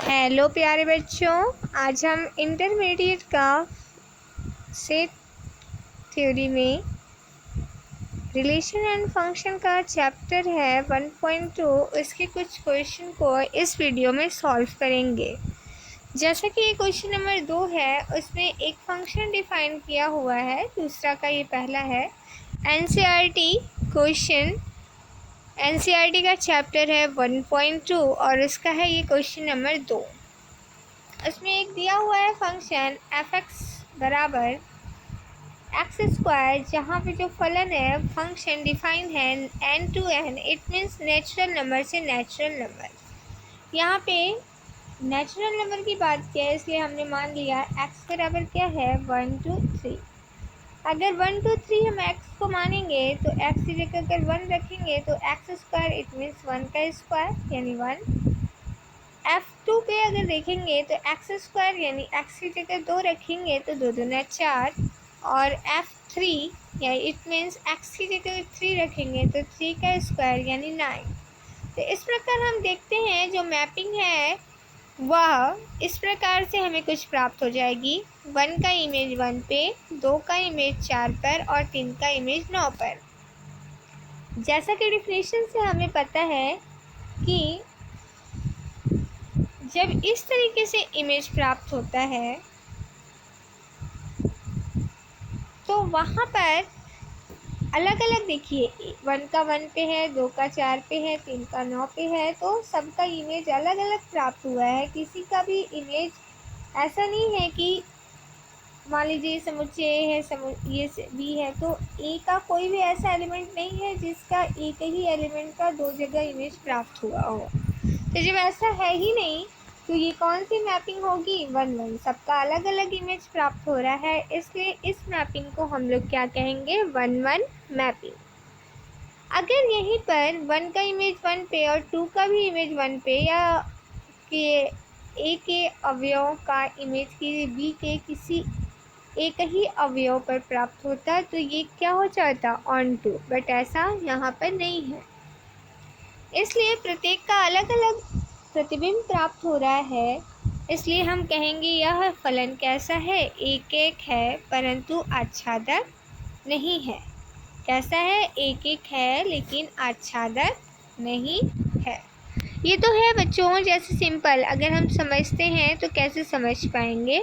Hello प्यारे बच्चों, आज हम इंटरमीडिएट का सेट थ्योरी में रिलेशन एंड फंक्शन का चैप्टर है 1.2। इसके कुछ क्वेश्चन को इस वीडियो में सॉल्व करेंगे। जैसा कि ये क्वेश्चन नंबर 2 है, उसमें एक फंक्शन डिफाइन किया हुआ है, दूसरा का ये पहला है। एनसीईआरटी क्वेश्चन, एनसीईआरटी का चैप्टर है 1.2 और उसका है ये क्वेश्चन नंबर 2। इसमें एक दिया हुआ है फंक्शन f(x) बराबर एक्स स्क्वायर, जहाँ पे जो फलन है फंक्शन डिफाइन है n to n, it means natural number से नेचुरल नंबर। यहाँ पे नेचुरल नंबर की बात किया है, इसलिए हमने मान लिया x बराबर क्या है 1 2 3। अगर 1 2 3 हम x को मानेंगे तो x की जगह अगर 1 रखेंगे तो x स्क्वायर, इट मीन्स 1 का स्क्वायर यानी 1। F2 पे अगर देखेंगे तो एक्स स्क्वायर यानी x की जगह 2 रखेंगे तो 2 दूना 4, और F3 यानी इट मीन्स x की जगह 3 रखेंगे तो 3 का स्क्वायर यानी 9। तो इस प्रकार हम देखते हैं जो मैपिंग है वह इस प्रकार से हमें कुछ प्राप्त हो जाएगी। 1 का इमेज 1 पे, 2 का इमेज 4 पर और 3 का इमेज 9 पर। जैसा कि डिफिनेशन से हमें पता है कि जब इस तरीके से इमेज प्राप्त होता है तो वहाँ पर अलग अलग देखिए, 1 का 1 पे है, 2 का 4 पे है, 3 का 9 पे है, तो सबका इमेज अलग अलग प्राप्त हुआ है। किसी का भी इमेज ऐसा नहीं है कि मान लीजिए समुच्चय A है, ये B है, तो A का कोई भी ऐसा एलिमेंट नहीं है जिसका एक ही एलिमेंट का दो जगह इमेज प्राप्त हुआ हो। तो जब ऐसा है ही नहीं तो ये कौन सी मैपिंग होगी 1 1, सबका अलग अलग इमेज प्राप्त हो रहा है, इसलिए इस मैपिंग को हम लोग क्या कहेंगे 1 1 मैपिंग। अगर यहीं पर 1 का इमेज 1 पे और 2 का भी इमेज 1 पे, या कि A के अवयव का इमेज की B के किसी एक ही अवयव पर प्राप्त होता तो ये क्या हो जाता ऑन टू, बट ऐसा यहाँ पर नहीं है, इसलिए प्रत्येक का अलग अलग प्रतिबिंब प्राप्त हो रहा है। इसलिए हम कहेंगे यह फलन कैसा है, एक एक है परंतु आच्छादक नहीं है। कैसा है, एक एक है लेकिन आच्छादक नहीं है। ये तो है बच्चों जैसे सिंपल, अगर हम समझते हैं तो कैसे समझ पाएंगे।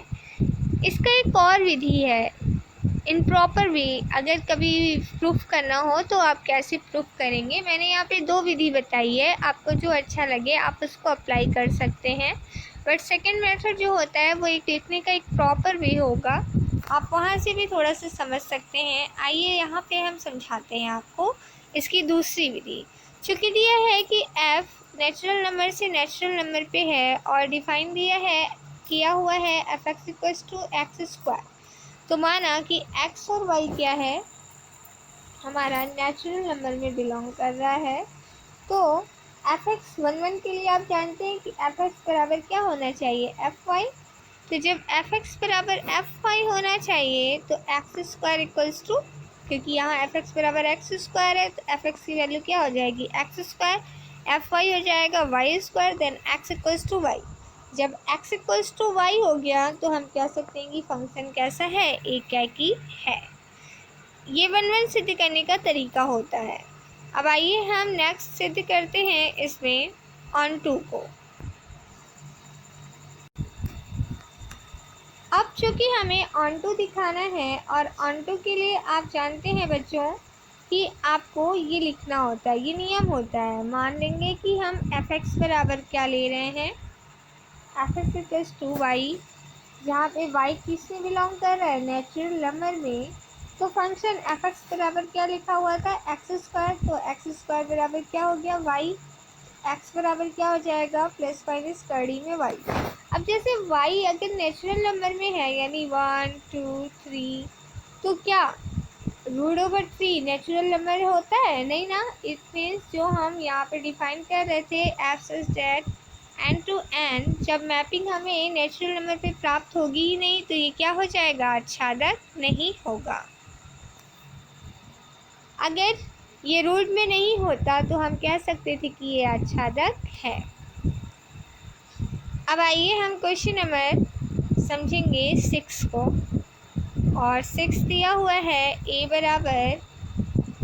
इसका एक और विधि है, इम्प्रॉपर वे, अगर कभी प्रूफ करना हो तो आप कैसे प्रूफ करेंगे। मैंने यहाँ पे 2 विधि बताई है, आपको जो अच्छा लगे आप उसको अप्लाई कर सकते हैं, बट सेकंड मेथड जो होता है वो एक लिखने का एक प्रॉपर वे होगा, आप वहाँ से भी थोड़ा सा समझ सकते हैं। आइए यहाँ पे हम समझाते हैं आपको इसकी दूसरी विधि। चूँकि दिया है कि f नेचुरल नंबर से नेचुरल नंबर पे है और डिफाइन किया हुआ है f(x) = x स्क्वायर, तो माना कि x और y क्या है, हमारा नेचुरल नंबर में बिलोंग कर रहा है। तो f(x) 1 1 के लिए आप जानते हैं कि f(x) बराबर क्या होना चाहिए fy। तो जब f(x) बराबर fy होना चाहिए तो x स्क्वायर = क्योंकि यहाँ f(x) बराबर x स्क्वायर है तो f(x) की वैल्यू क्या हो जाएगी x स्क्वायर, fy हो जाएगा y square, then x = y। जब x = y हो गया तो हम कह सकते हैं कि फंक्शन कैसा है, एकाकी है। ये 1 1 सिद्ध करने का तरीका होता है। अब आइए हम नेक्स्ट सिद्ध करते हैं इसमें ऑन टू को। अब चूँकि हमें ऑन टू दिखाना है और ऑन टू के लिए आप जानते हैं बच्चों कि आपको ये लिखना होता है, ये नियम होता है। मान लेंगे कि हम f(x) बराबर क्या ले रहे हैं, f(x) = y, जहाँ पे y किस में बिलोंग कर रहा है नेचुरल नंबर में, तो फंक्शन f(x) बराबर क्या लिखा हुआ था x स्क्वायर, तो x स्क्वायर बराबर क्या हो गया y, x बराबर क्या हो जाएगा प्लस माइनस कड़ी में y। अब जैसे y अगर नेचुरल नंबर में है यानी 1 2 3, तो क्या √3 नेचुरल नंबर होता है, नहीं ना। इट मीन्स जो हम यहाँ पे डिफाइन कर रहे थे f such that n to n, जब मैपिंग हमें नेचुरल नंबर पे प्राप्त होगी ही नहीं तो ये क्या हो जाएगा आच्छादक नहीं होगा। अगर ये रूट में नहीं होता तो हम कह सकते थे कि ये आच्छादक है। अब आइए हम क्वेश्चन नंबर समझेंगे 6 को। और 6 दिया हुआ है a बराबर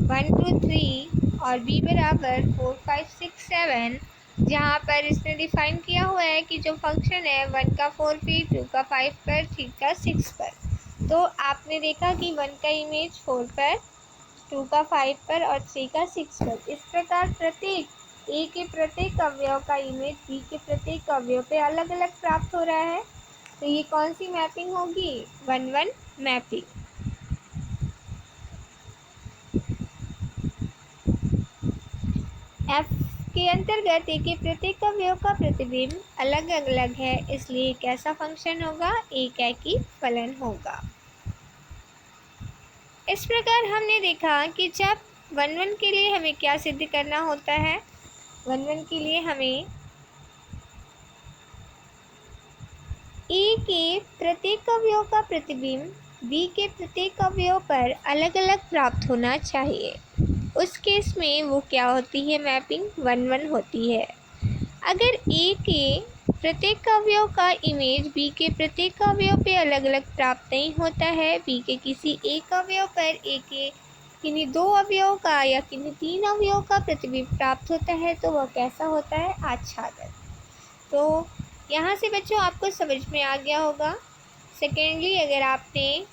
1 2 3 और b बराबर 4 5 6 7, जहाँ पर इसने डिफाइन किया हुआ है कि जो फंक्शन है 1 का 4 पे, 2 का 5 पर, 3 का 6 पर। तो आपने देखा कि 1 का इमेज 4 पर, 2 का 5 पर और 3 का 6 पर। इस प्रकार प्रत्येक a के प्रत्येक अवयव का इमेज b के प्रत्येक अवयव पे अलग अलग प्राप्त हो रहा है। तो ये कौन सी मैपिंग होगी? 1-1 मैपिंग। f के अंतर्गत a के प्रत्येक अवयव का प्रतिबिंब अलग अलग है, इसलिए कैसा फंक्शन होगा? एक एकी फलन होगा। इस प्रकार हमने देखा कि जब 1-1 के लिए हमें क्या सिद्ध करना होता है। 1-1 के लिए हमें a के प्रत्येक अवयव का प्रतिबिंब b के प्रत्येक अवयव पर अलग अलग प्राप्त होना चाहिए। उस केस में वो क्या होती है? मैपिंग 1-1 होती है। अगर a के प्रत्येक अवयव का इमेज b के प्रत्येक अवयव पे अलग अलग प्राप्त नहीं होता है, b के किसी एक अवयव पर a के किन्हीं 2 अवयव का या किन्हीं 3 अवयव का प्रतिबिंब प्राप्त होता है, तो वह कैसा होता है? आच्छादन। तो यहाँ से बच्चों आपको समझ में आ गया होगा। सेकेंडली, अगर आपने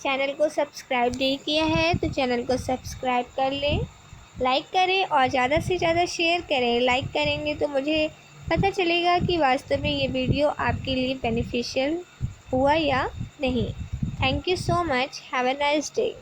चैनल को सब्सक्राइब नहीं किया है तो चैनल को सब्सक्राइब कर लें, लाइक करें और ज़्यादा से ज़्यादा शेयर करें। लाइक करेंगे तो मुझे पता चलेगा कि वास्तव में ये वीडियो आपके लिए बेनिफिशियल हुआ या नहीं। Thank you so much. Have a nice day.